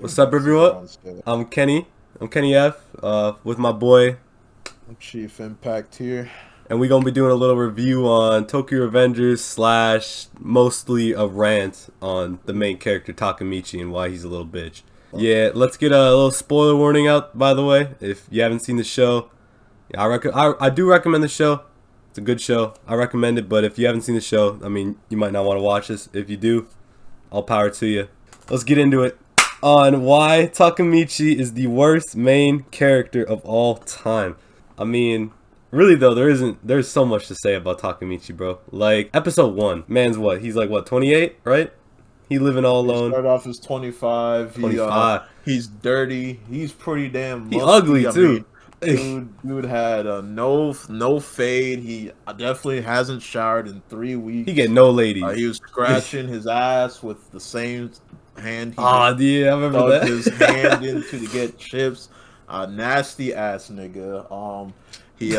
What's up, everyone? I'm Kenny. I'm Kenny F. With my boy, Chief Impact here. and we're gonna be doing a little review on Tokyo Revengers slash mostly a rant on the main character Takemichi and why he's a little bitch. Yeah, let's get a little spoiler warning out. By the way, if you haven't seen the show, I do recommend the show. It's a good show. I recommend it. But if you haven't seen the show, I mean, you might not want to watch this. If you do, all power to you. Let's get into it. On why Takemichi is the worst main character of all time. I mean, really though, there's so much to say about Takemichi, bro. Like, episode 1, man's what? He's like, what, 28, right? He living all alone. He started off as 25. 25. He's dirty. He's pretty damn musty. He ugly, too. Dude had no fade. He definitely hasn't showered in 3 weeks. He get no ladies. He was scratching his ass with the same hand. Yeah, I remember that. His hand into to get chips. Nasty ass nigga. He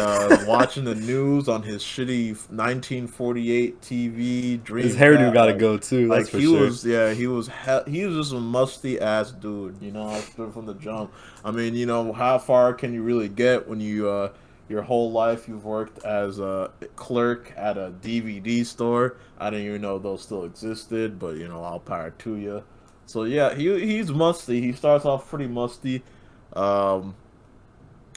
watching the news on his shitty 1948 TV. His hairdo gotta go too. That's for sure. He was just a musty ass dude. You know, from the jump. I mean, you know, how far can you really get when you your whole life you've worked as a clerk at a DVD store? I didn't even know those still existed, but you know, all power to you. So yeah, he's musty. He starts off pretty musty.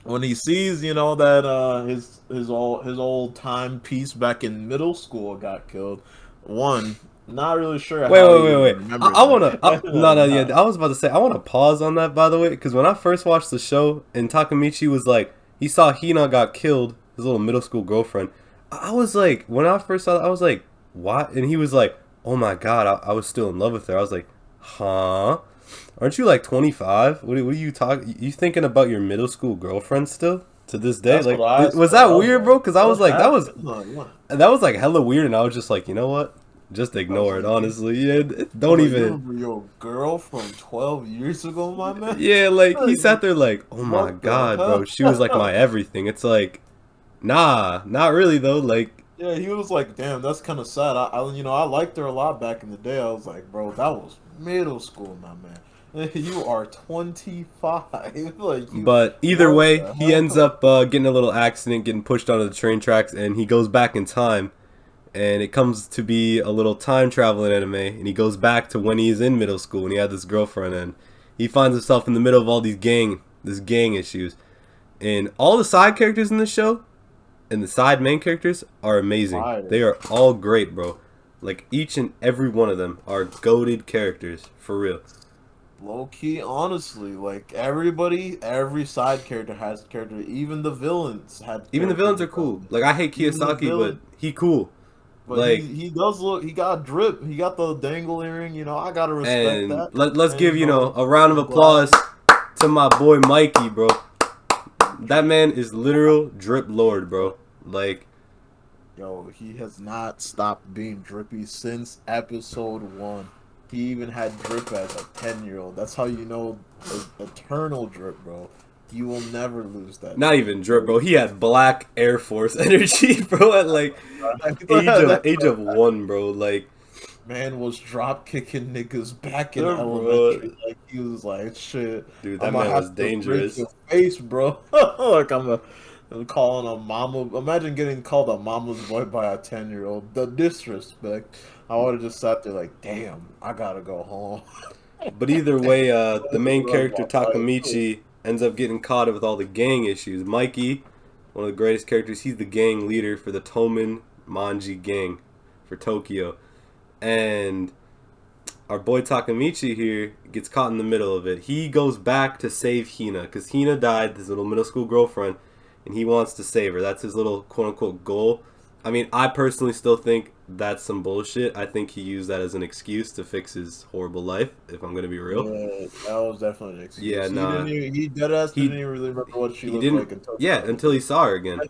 When he sees, you know, that his old time piece back in middle school got killed, not really sure. Wait. I was about to say I want to pause on that, by the way, because when I first watched the show and Takemichi was like, he saw Hina got killed, his little middle school girlfriend. I was like, when I first saw that, I was like, what? And he was like, oh my god, I was still in love with her. I was like, huh? Aren't you like 25? What are you talking? You thinking about your middle school girlfriend still to this day? That's like, was that weird, bro? Because I was like, that was like hella weird, and I was just like, you know what? Just ignore it, honestly. Yeah, don't even. You remember your girl from 12 years ago, my man? Yeah, like he sat there like, oh my god, bro. She was like my everything. It's like, nah, not really though. Like, yeah, he was like, damn, that's kind of sad. I liked her a lot back in the day. I was like, bro, that was middle school, my man. You are 25. But either way, he ends up getting a little accident, getting pushed onto the train tracks, and he goes back in time. And it comes to be a little time traveling anime, and he goes back to when he's in middle school and he had this girlfriend, and he finds himself in the middle of all these gang issues. And all the side characters in the show and the side main characters are amazing. They are all great, bro. Like, each and every one of them are goated characters, for real. Low key, honestly, like every side character has a character. Even the villains had. Even the villains are cool. Like, I hate Kisaki, but he cool. But like, he does look. He got drip. He got the dangle earring. You know, I gotta respect that. Let's give a round of applause to my boy Mikey, bro. That man is literal drip lord, bro. Like, yo, he has not stopped being drippy since episode 1. He even had drip as a 10-year-old. That's how you know eternal drip, bro. You will never lose that. Not even drip, bro. He had black Air Force energy, bro, at like age of 1, bro. Like, man was drop kicking niggas back in elementary. Bro. Like, he was like, shit. Dude, that man was dangerous. Your face, bro. Like, I'm calling a mama. Imagine getting called a mama's boy by a 10-year-old. The disrespect. I would have just sat there like, damn, I gotta go home. But either way, the main character, Takemichi, ends up getting caught up with all the gang issues. Mikey, one of the greatest characters, he's the gang leader for the Tomen Manji gang for Tokyo. And our boy Takemichi here gets caught in the middle of it. He goes back to save Hina, because Hina died, his little middle school girlfriend, and he wants to save her. That's his little quote-unquote goal. I mean, I personally still think that's some bullshit. I think he used that as an excuse to fix his horrible life, if I'm going to be real. Yeah, that was definitely an excuse. Yeah, nah. He deadass didn't even really remember what she looked like until he saw her again.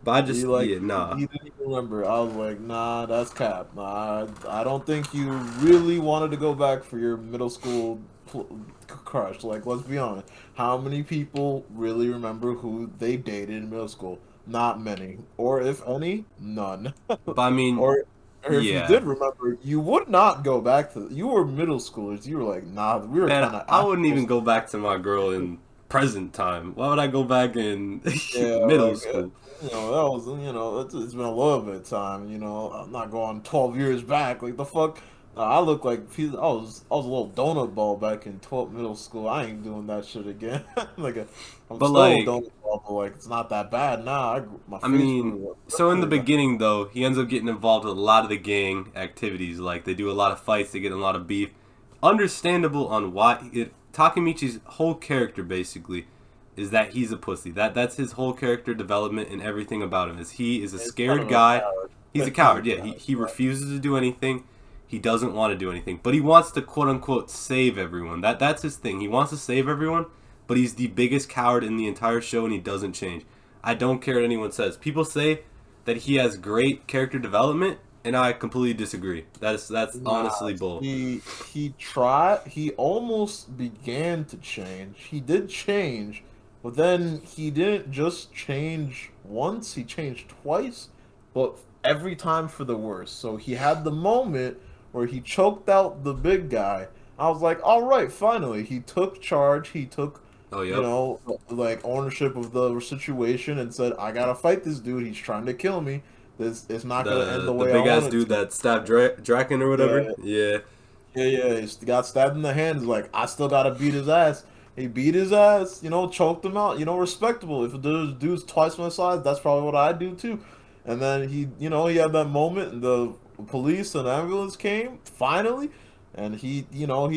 But I just, nah. He didn't even remember. I was like, nah, that's cap. Nah, I don't think you really wanted to go back for your middle school crush. Like, let's be honest. How many people really remember who they dated in middle school? Not many, or if any, none. But I mean, or or if you Yeah. did remember, you would not go back to. You were middle schoolers. You were like, nah, we were Man, kind of I wouldn't even assholes. go back to my girl in present time. Why would I go back in Yeah, middle like school? that was it's been a little bit of time. I'm not going 12 years back. Like the fuck, I look like I was a little donut ball back in 12 middle school. I ain't doing that shit again. I'm But still a like, donut ball, but like it's not that bad now. My I face mean, grew so in the up. beginning though, he ends up getting involved with a lot of the gang activities. Like they do a lot of fights, they get in a lot of beef. Understandable on why Takemichi's whole character basically is that he's a pussy. That's his whole character development and everything about him. Is he is a It's kind scared of a guy. coward. He's a He's a coward. Yeah, coward. he refuses to do anything. He doesn't want to do anything, but he wants to quote unquote save everyone. That's his thing. He wants to save everyone, but he's the biggest coward in the entire show, and he doesn't change. I don't care what anyone says. People say that he has great character development, and I completely disagree. That's Nah, honestly bull. he tried. He almost began to change. He did change, but then he didn't just change once. He changed twice, but every time for the worse. So he had the moment where he choked out the big guy. I was like, all right, finally, he took charge. He took, Oh, yep. like ownership of the situation and said, I gotta fight this dude. He's trying to kill me. This it's not gonna end the The way I big ass want it dude to. that stabbed Draken or whatever. Yeah, Yeah. yeah. He got stabbed in the hand. He's like, I still gotta beat his ass. He beat his ass, choked him out. Respectable. If the dude's twice my size, that's probably what I do too. And then he had that moment, and the police and ambulance came finally, and he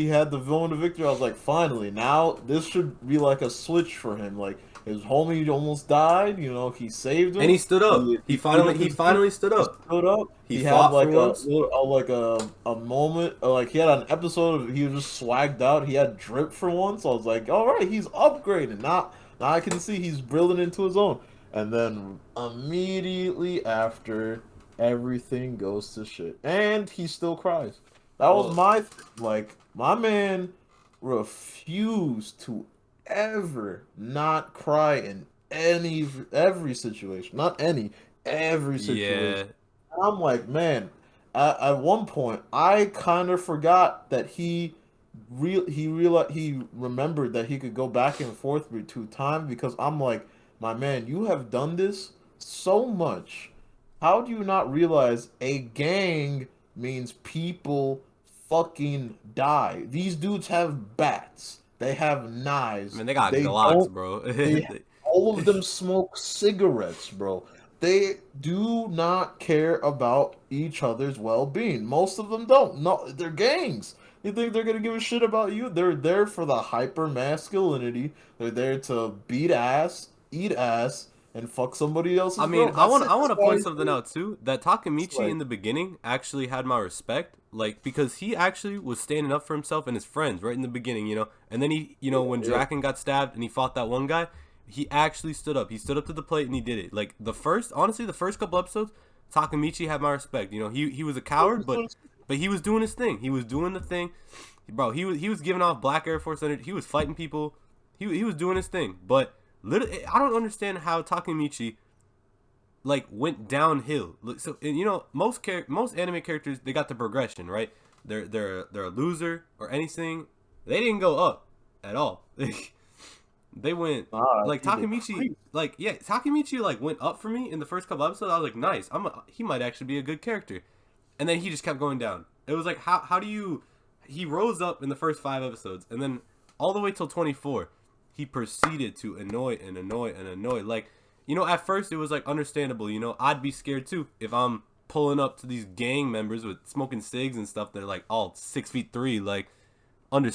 had the villain to victory. I was like, finally, now this should be like a switch for him. Like his homie almost died. He saved And him. he stood up. He stood up He his dude. finally stood He up. stood up. He He had fought for like once. a moment, like he had an episode of he was just swagged out. He had drip for once. I was like, all right, he's upgraded. Now I can see he's building into his own. And then immediately after, everything goes to shit, and he still cries. That was Well, like my man refused to ever not cry in every situation, not any every yeah. situation. I'm like, man, at one point, I kind of forgot that he remembered that he could go back and forth between time because I'm like, my man, you have done this so much. How do you not realize a gang means people fucking die? These dudes have bats. They have I knives. mean, they got They Glocks, don't. bro. They all of them smoke cigarettes, bro. They do not care about each other's well-being. Most of them don't. No, they're gangs. You think they're gonna give a shit about you? They're there for the hyper masculinity. They're there to beat ass, eat ass, and fuck somebody I else's mean, girl. That's it. I want That's to all point he's something doing. out too. That It's Takemichi like, in the beginning actually had my respect, like because he actually was standing up for himself and his friends right in the beginning. And then he, yeah, when yeah. Draken got stabbed and he fought that one guy, he actually stood up. He stood up to the plate and he did it. Like honestly, the first couple episodes, Takemichi had my respect. He was a coward, but he was doing his thing. He was doing the thing, bro. He was giving off Black Air Force energy. He was fighting people. He was doing his thing, but literally, I don't understand how Takemichi like went downhill. So most anime characters, they got the progression, right? They're a loser or anything. They didn't go up at all. They went Nah, like he Takemichi, decreased. like yeah, Takemichi like went up for me in the first couple episodes. I was like, nice. He might actually be a good character, and then he just kept going down. It was like how do you? He rose up in the first 5 episodes, and then all the way till 24, he proceeded to annoy and annoy and annoy. Like at first it was like understandable. I'd be scared too if I'm pulling up to these gang members with smoking cigs and stuff. They're like all 6'3", like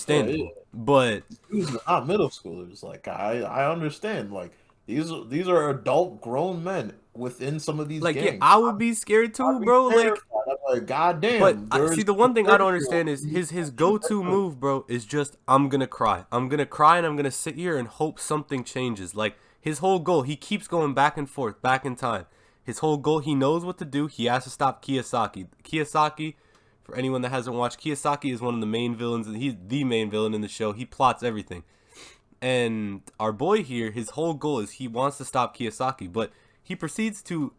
Yeah, yeah. understandable. But These are not middle schoolers. Like I understand. Like these are adult grown men within some of these like yeah, gangs. I would be scared I'd too, be bro. Like, terrified. I'm like, God but damn, see, there's the a one thing I don't 30-year-old understand is who his can't shoot go-to that gun. move, bro, is just I'm gonna cry. I'm gonna cry and I'm gonna sit here and hope something changes. Like his whole goal, he keeps going back and forth, back in time. His whole goal, he knows what to do. He has to stop Kisaki. Kisaki, for anyone that hasn't watched, Kisaki is one of the main villains, and he's the main villain in the show. He plots everything. And our boy here, his whole goal is he wants to stop Kisaki, but he proceeds to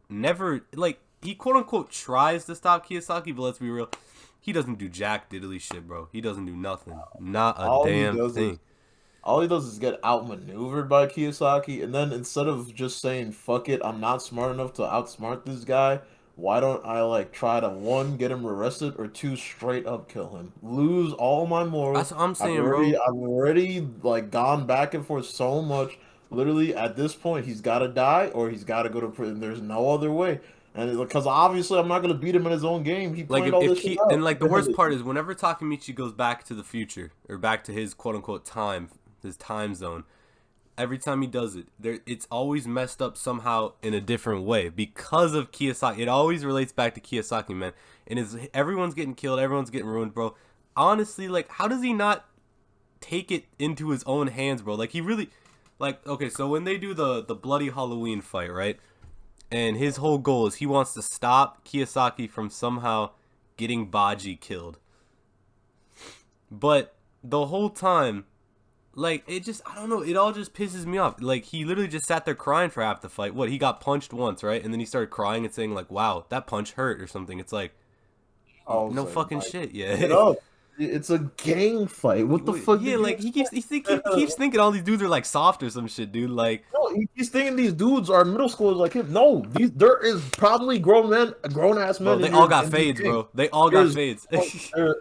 never, like, he quote unquote tries to stop Kisaki, but let's be real, he doesn't do jack diddly shit, bro. He doesn't do nothing, not a All he damn does is thing. all he does is get outmaneuvered by Kiyosaki, and then instead of just saying "fuck it," I'm not smart enough to outsmart this guy. Why don't I like try to one get him arrested or two straight up kill him? Lose all my morals. That's what I'm saying, bro. I've already like gone back and forth so much. Literally, at this point, he's got to die or he's got to go to prison. There's no other way. And because obviously, I'm not gonna beat him in his own game. He Like planned all if this shit Ki out. and like the worst part is whenever Takemichi goes back to the future or back to his quote unquote time, his time zone. Every time he does it, it's always messed up somehow in a different way because of Kiyosaki. It always relates back to Kiyosaki, man. And everyone's getting killed, everyone's getting ruined, bro. Honestly, like, how does he not take it into his own hands, bro? Like, he really, like, okay, so when they do the bloody Halloween fight, right? And his whole goal is he wants to stop Kiyosaki from somehow getting Baji killed. But the whole time, like, it just, I don't know, it all just pisses me off. Like, he literally just sat there crying for half the fight. What, he got punched once, right? And then he started crying and saying, like, wow, that punch hurt or something. It's like, I was no like, fucking Mike, shit, get yeah. up. It's a gang fight. What the fuck Yeah, did you like, he expect? keeps thinking all these dudes are, like, soft or some shit, dude. Like, No, he's thinking these dudes are middle schoolers like him. No, these there is probably grown ass bro, men they in all your got in these fades, gangs. bro. They all got There's fades.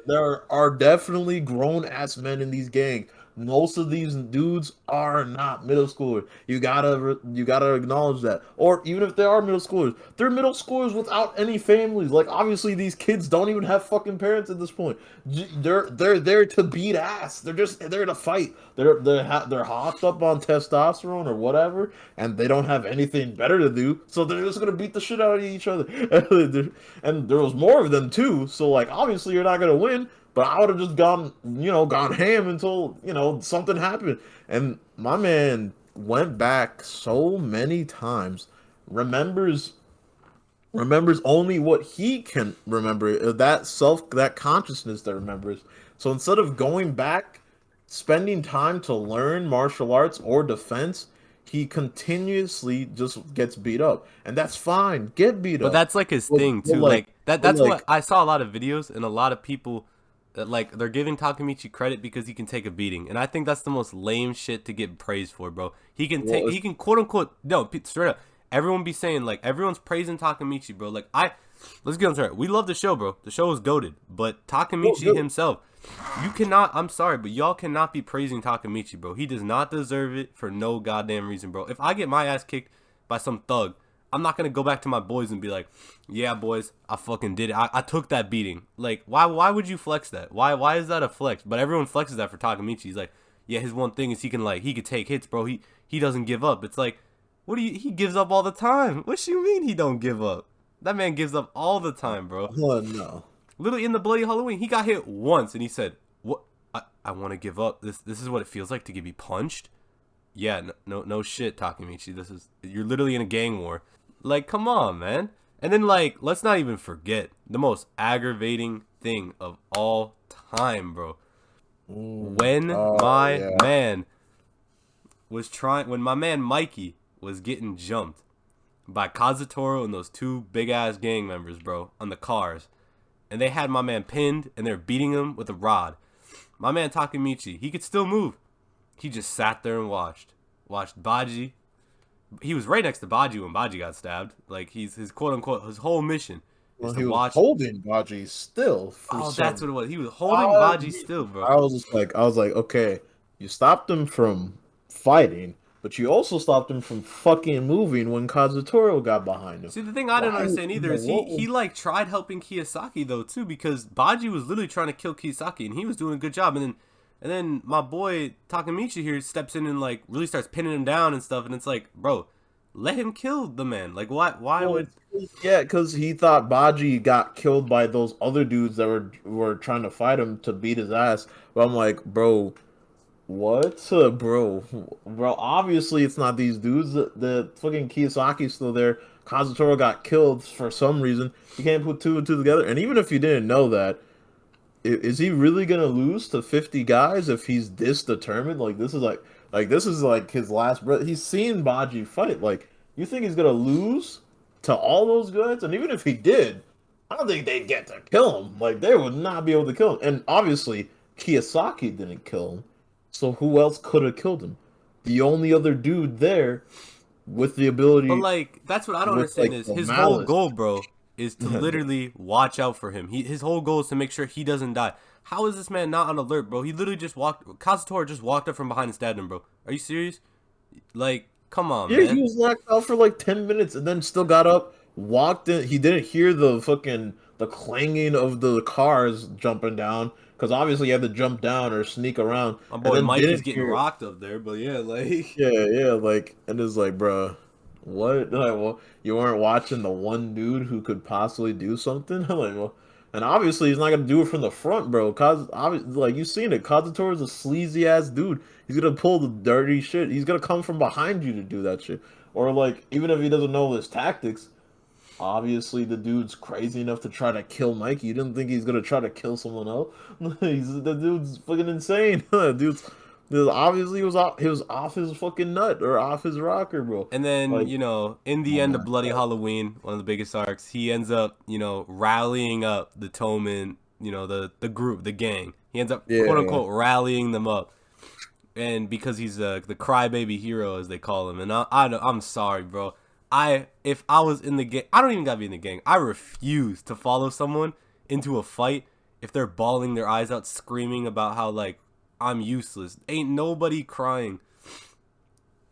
there are definitely grown ass men in these gangs. Most of these dudes are not middle schoolers. You gotta acknowledge that. Or even if they are middle schoolers, they're middle schoolers without any families. Like obviously these kids don't even have fucking parents at this point. They're there to beat ass. They're just there to fight. They're hopped up on testosterone or whatever, and they don't have anything better to do, so they're just gonna beat the shit out of each other. And there was more of them too, so like obviously you're not gonna win. But I would have just gone ham until, something happened. And my man went back so many times, remembers remembers only what he can remember, that consciousness that remembers. So instead of going back, spending time to learn martial arts or defense, he continuously just gets beat up. And that's fine. Get beat But up. that's like his But, thing but too. like Like that but that's like what I saw a lot of videos and a lot of people that like they're giving Takemichi credit because he can take a beating. And I think that's the most lame shit to get praised for, bro. well, He can quote unquote no, straight up. Everyone be saying like everyone's praising Takemichi, bro. Like let's get on track. We love the show, bro. The show is goated. But Takemichi himself, you cannot I'm sorry, but y'all cannot be praising Takemichi, bro. He does not deserve it for no goddamn reason, bro. If I get my ass kicked by some thug, I'm not gonna go back to my boys and be like, yeah, boys, I fucking did it. I took that beating. Like, why would you flex that? Why is that a flex? But everyone flexes that for Takemichi. He's like, yeah, his one thing is he could take hits, bro. He doesn't give up. It's like, he gives up all the time. What you mean he don't give up? That man gives up all the time, bro. no. Literally in the bloody Halloween, he got hit once and he said, what? I want to give up. This is what it feels like to be punched. Yeah, no shit, Takemichi. You're literally in a gang war. Like, come on, man. And then, like, let's not even forget the most aggravating thing of all time, bro. When Oh my yeah. man when my man Mikey was getting jumped by Kazutoro and those two big ass gang members, bro, on the cars, and they had my man pinned and they're beating him with a rod. My man Takemichi, he could still move. He just sat there and watched Baji. He was right next to Baji when Baji got stabbed. Like he's his quote unquote his whole mission is Well, to he was watch. holding Baji still for Oh, that's some what it was. He was holding odd Baji reason. still, bro. I was like, okay, you stopped him from fighting, but you also stopped him from fucking moving when Kazutoro got behind him. See, the thing I didn't Why? understand either is What he like tried helping Kiyosaki though too because Baji was literally trying to kill Kiyosaki and he was doing a good job and then my boy Takemichi here steps in and like really starts pinning him down and stuff and it's like, bro, let him kill the man. Like why Well, would yeah, because he thought Baji got killed by those other dudes that were trying to fight him to beat his ass. But I'm like, bro, what, bro? Obviously, it's not these dudes. The fucking Kiyosaki's still there. Kazutoro got killed for some reason. You can't put two and two together. And even if you didn't know that, is he really gonna lose to 50 guys if he's this determined? Like this is like his last breath. He's seen Baji fight. Like, you think he's gonna lose? to all those guys. And even if he did, I don't think they'd get to kill him. Like they would not be able to kill him. And obviously, Kisaki didn't kill him. So who else could have killed him? The only other dude there with the But ability, like, that's what I don't with understand like is the his whole malice. goal, bro, is to literally watch out for him. His whole goal is to make sure he doesn't die. How is this man not on alert, bro? He literally just walked. Kazutora just walked up from behind and stabbed him, bro. Are you serious? Like, come on, Yeah, he man. was knocked out for like 10 minutes and then still got up, walked in. He didn't hear the clanging of the cars jumping down because obviously you had to jump down or sneak around, My and boy then Mikey's didn't getting hear. rocked up there, but yeah, like, Yeah, like, and it's like, bruh, what? Like, well, you weren't watching the one dude who could possibly do something? Like, well, and obviously he's not gonna do it from the front, bro. Cause obviously, like you seen it, Kazutora is a sleazy ass dude. He's gonna pull the dirty shit. He's gonna come from behind you to do that shit. Or like, even if he doesn't know his tactics, obviously the dude's crazy enough to try to kill Mikey. You didn't think he's gonna try to kill someone else? The dude's fucking insane. Dude, obviously he was off his fucking nut or off his rocker, bro. and then Like, you know, in the oh end my of Bloody God. Halloween, one of the biggest arcs, he ends up, you know, rallying up the Toman, you know, the group, the gang. He ends up quote Yeah. unquote rallying them up, and because he's the crybaby hero as they call him, and I'm sorry, bro. If I was in the gang, I don't even gotta be in the gang. I refuse to follow someone into a fight if they're bawling their eyes out, screaming about how like I'm useless. Ain't nobody crying.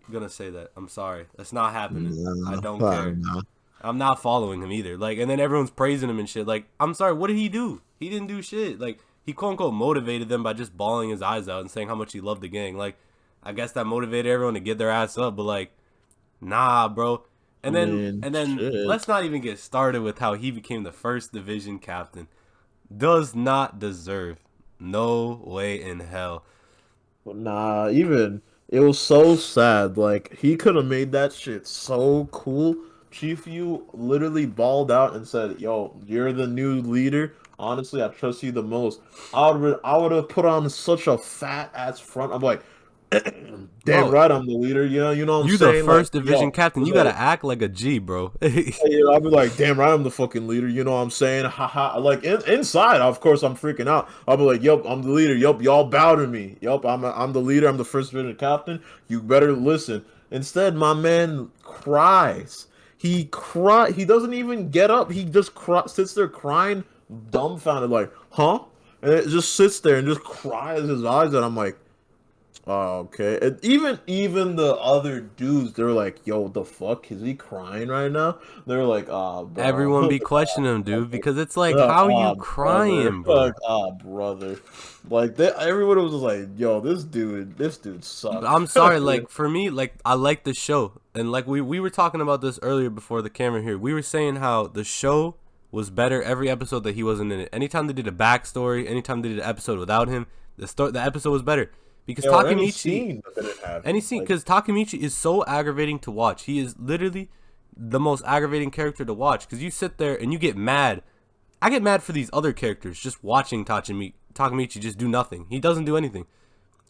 I'm gonna say that. I'm sorry. That's not happening. I Nah, don't I care. don't know. I'm not following him either. Like, and then everyone's praising him and shit. Like, I'm sorry. What did he do? He didn't do shit. Like, he quote unquote motivated them by just bawling his eyes out and saying how much he loved the gang. Like, I guess that motivated everyone to get their ass up. But like, nah, bro. I mean, And then shit. let's not even get started with how he became the first division captain. Does not deserve. No way in hell. Nah, even it was so sad. Like he could have made that shit so cool. Chief Yu literally balled out and said, "Yo, you're the new leader. Honestly, I trust you the most." I would have put on such a fat ass front. I'm like, damn Bro, right, I'm the leader. You know what I'm you the saying? Like, first division yo, captain. it's You like, gotta act like a G, bro. yeah, I'll be like, damn right, I'm the fucking leader. You know what I'm saying? Haha. Like inside, of course, I'm freaking out. I'll be like, yup, I'm the leader. Yup, y'all bow to me. Yup, I'm the leader. I'm the first division captain. You better listen. Instead, my man cries. He cry. He doesn't even get up. He just sits there crying, dumbfounded, like, huh? And it just sits there and just cries his eyes out. I'm like, oh, okay. And even the other dudes, they were like, "Yo, what the fuck? Is he crying right now?" They were like, "Ah, bro, Everyone be questioning him, dude, because it's like, how you ah, brother, crying, like, bro? ah, brother." Like everybody was just like, "Yo, this dude I'm sucks." sorry, like for me, like I like the show, and like we were talking about this earlier before the camera here. We were saying how the show was better every episode that he wasn't in it. Anytime they did a backstory, anytime they did an episode without him, the episode was better because Yeah, or any Takemichi, scene that didn't have any him, scene, like, because Takemichi is so aggravating to watch. He is literally the most aggravating character to watch because you sit there and you get mad. I get mad for these other characters just watching Takemichi just do nothing. He doesn't do anything.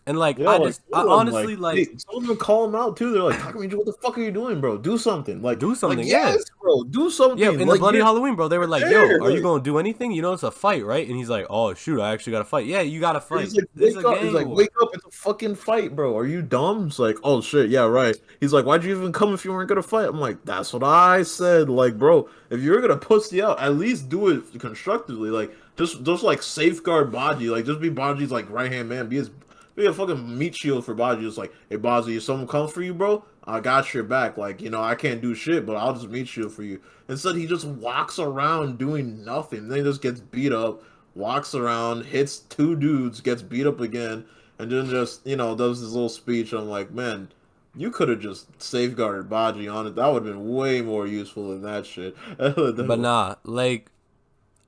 And like yeah, like I some of them, like, honestly like some of them call him out too. They're like, "Takamichi, what the fuck are you doing, bro? Do something!" do Like something, yeah. yes, bro, do Yeah, something. in the Like Bloody Halloween, bro, they were you're like, "Yo, there, are you like. gonna do anything? You know it's a fight, right?" And he's like, "Oh shoot, I actually got to fight." Yeah, you got to fight. He's like, This is a wake up. He's gang like, war. wake up. It's a fucking fight, bro. Are you dumb? It's like, oh shit, yeah, right. He's like, why'd you even come if you weren't gonna fight? I'm like, that's what I said. Like, bro, if you're gonna pussy out, at least do it constructively. Like, just like safeguard Baji. Like, just be Baji's like right hand man. Be a fucking meat shield for Baji. It's like, hey Baji, if someone comes for you, bro, I got your back. Like, I can't do shit, but I'll just meat shield for you. Instead, he just walks around doing nothing. Then he just gets beat up, walks around, hits two dudes, gets beat up again, and then just, does this little speech. I'm like, man, you could have just safeguarded Baji on it. That would have been way more useful than that shit. But nah, like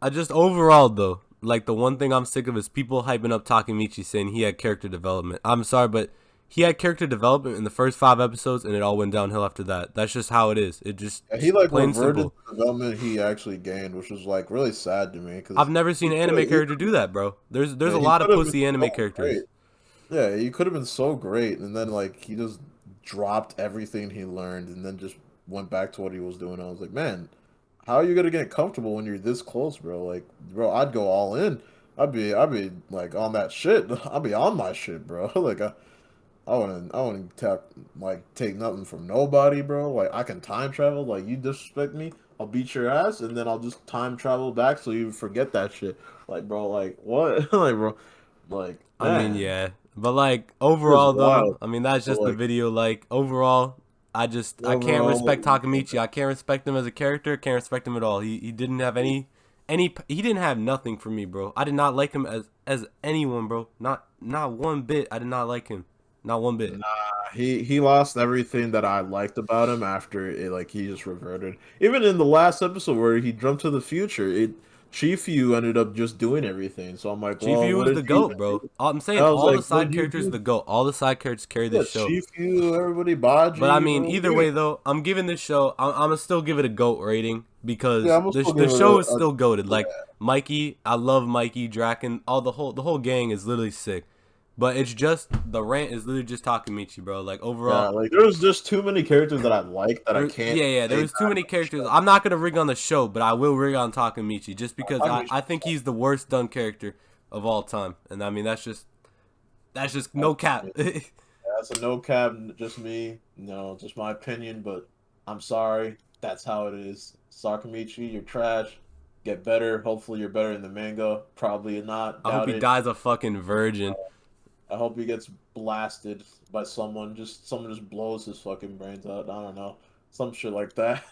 I just overall though, like the one thing I'm sick of is people hyping up Takemichi saying he had character development. I'm sorry, but he had character development in the first 5 episodes, and it all went downhill after that. That's just how it is. It just He like plain reverted simple. the development he actually gained, which was like really sad to me I've because never seen he an could anime have character do that, bro. There's yeah, a he lot of could have been pussy anime so great. characters. Yeah, he could have been so great, and then like he just dropped everything he learned, and then just went back to what he was doing. I was like, man, how are you gonna get comfortable when you're this close, bro? Like, bro, I'd go all in. I'd be like on that shit. I'd be on my shit, bro. Like, I wouldn't take nothing from nobody, bro. Like, I can time travel. Like, you disrespect me, I'll beat your ass, and then I'll just time travel back so you forget that shit. Like, bro, like what? Like, bro, like, I mean, man, yeah, but like it's overall though, wild. I mean that's But just the like video. Like overall, I can't overall, what respect do you think? Takemichi. I can't respect him as a character. Can't respect him at all. He didn't have any he didn't have nothing for me, bro. I did not like him as anyone, bro. Not one bit. I did not like him. Not one bit. Nah, he lost everything that I liked about him after it. Like he just reverted. Even in the last episode where he jumped to the future, Chifu ended up just doing everything. So I'm like, well, Chifu what is did the you goat, even bro. do? I'm And saying I was all the like, what side did you characters are do? the goat. All the side characters carry Yeah, this show. Chifu, everybody, But I Baji, mean, bro. either way though, I'm giving this show. I'm gonna still give it a goat rating Yeah, because I'm gonna still the give it show is a still goated. yeah. Like Mikey, I love Mikey, Draken, all the whole gang is literally sick. But it's just the rant is literally just Takemichi, bro. Like Yeah, overall, like there's just too many characters that I like that I there can't yeah, there say was too bad many about the characters. show. I'm not gonna rig on the show, but I will rig on Takemichi just because Takemichi, I think he's the worst done character of all time. And I mean that's just no that's cap. me. That's a no cap, just me. No, just my opinion, but I'm sorry. That's how it is. Sakamichi, you're trash. Get better. Hopefully, you're better in the manga. Probably not. I hope Doubt he it. dies a fucking virgin. I hope he gets blasted by someone. Just someone just blows his fucking brains out. I don't know. Some shit like that.